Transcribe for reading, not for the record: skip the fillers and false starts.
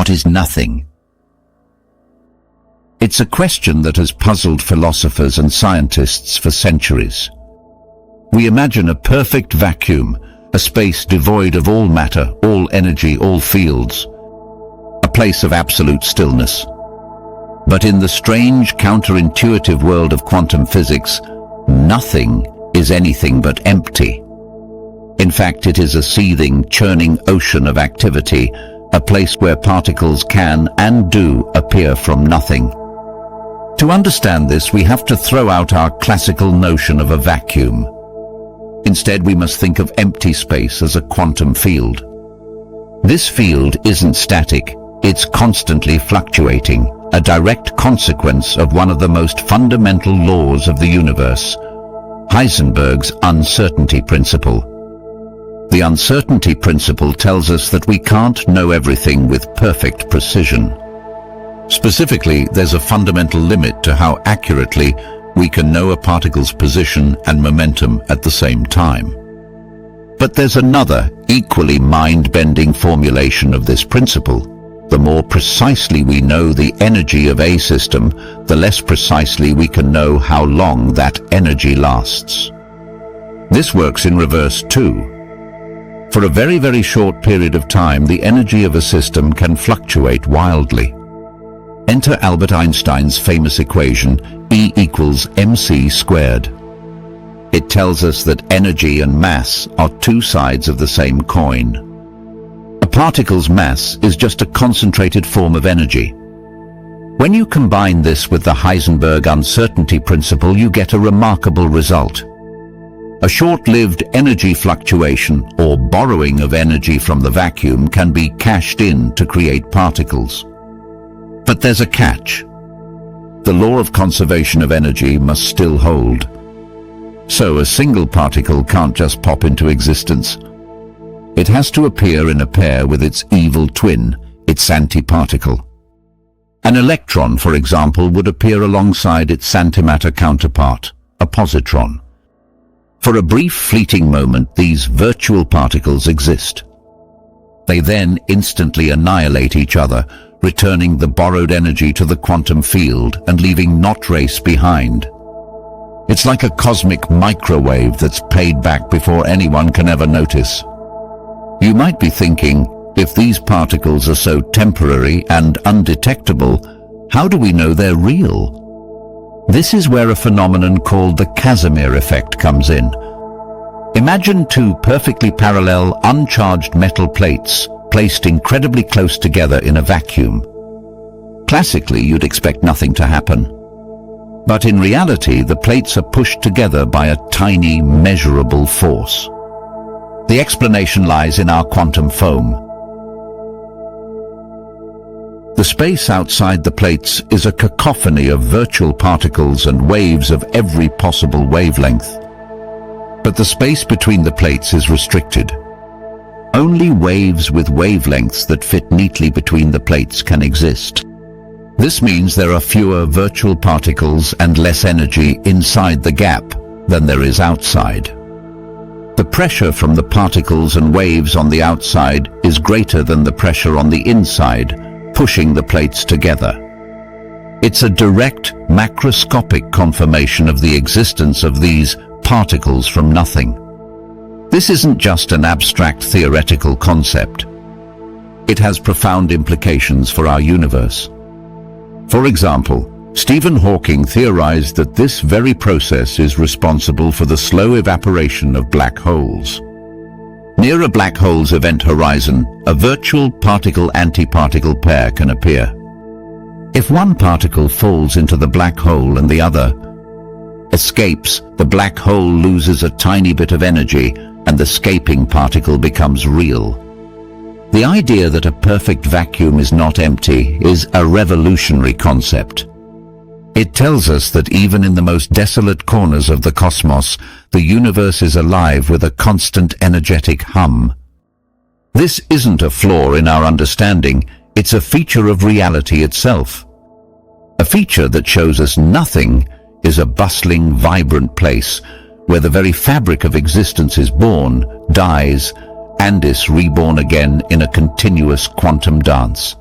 What is nothing? It's a question that has puzzled philosophers and scientists for centuries. We imagine a perfect vacuum, a space devoid of all matter, all energy, all fields, a place of absolute stillness. But in the strange, counterintuitive world of quantum physics, nothing is anything but empty. In fact, it is a seething, churning ocean of activity, a place where particles can and do appear from nothing. To understand this, we have to throw out our classical notion of a vacuum. Instead, we must think of empty space as a quantum field. This field isn't static, it's constantly fluctuating, a direct consequence of one of the most fundamental laws of the universe, Heisenberg's Uncertainty Principle. The Uncertainty Principle tells us that we can't know everything with perfect precision. Specifically, there's a fundamental limit to how accurately we can know a particle's position and momentum at the same time. But there's another, equally mind-bending formulation of this principle. The more precisely we know the energy of a system, the less precisely we can know how long that energy lasts. This works in reverse too. For a very, very short period of time, the energy of a system can fluctuate wildly. Enter Albert Einstein's famous equation, E equals mc squared. It tells us that energy and mass are two sides of the same coin. A particle's mass is just a concentrated form of energy. When you combine this with the Heisenberg Uncertainty Principle, you get a remarkable result. A short-lived energy fluctuation, or borrowing of energy from the vacuum, can be cashed in to create particles. But there's a catch. The law of conservation of energy must still hold. So a single particle can't just pop into existence. It has to appear in a pair with its evil twin, its antiparticle. An electron, for example, would appear alongside its antimatter counterpart, a positron. For a brief fleeting moment, these virtual particles exist. They then instantly annihilate each other, returning the borrowed energy to the quantum field and leaving not race behind. It's like a cosmic microwave that's paid back before anyone can ever notice. You might be thinking, if these particles are so temporary and undetectable, how do we know they're real? This is where a phenomenon called the Casimir effect comes in. Imagine two perfectly parallel, uncharged metal plates placed incredibly close together in a vacuum. Classically, you'd expect nothing to happen. But in reality, the plates are pushed together by a tiny, measurable force. The explanation lies in our quantum foam. The space outside the plates is a cacophony of virtual particles and waves of every possible wavelength. But the space between the plates is restricted. Only waves with wavelengths that fit neatly between the plates can exist. This means there are fewer virtual particles and less energy inside the gap than there is outside. The pressure from the particles and waves on the outside is greater than the pressure on the inside, pushing the plates together. It's a direct, macroscopic confirmation of the existence of these particles from nothing. This isn't just an abstract theoretical concept. It has profound implications for our universe. For example, Stephen Hawking theorized that this very process is responsible for the slow evaporation of black holes. Near a black hole's event horizon, a virtual particle-antiparticle pair can appear. If one particle falls into the black hole and the other escapes, the black hole loses a tiny bit of energy and the escaping particle becomes real. The idea that a perfect vacuum is not empty is a revolutionary concept. It tells us that even in the most desolate corners of the cosmos, the universe is alive with a constant energetic hum. This isn't a flaw in our understanding, it's a feature of reality itself. A feature that shows us nothing is a bustling, vibrant place where the very fabric of existence is born, dies, and is reborn again in a continuous quantum dance.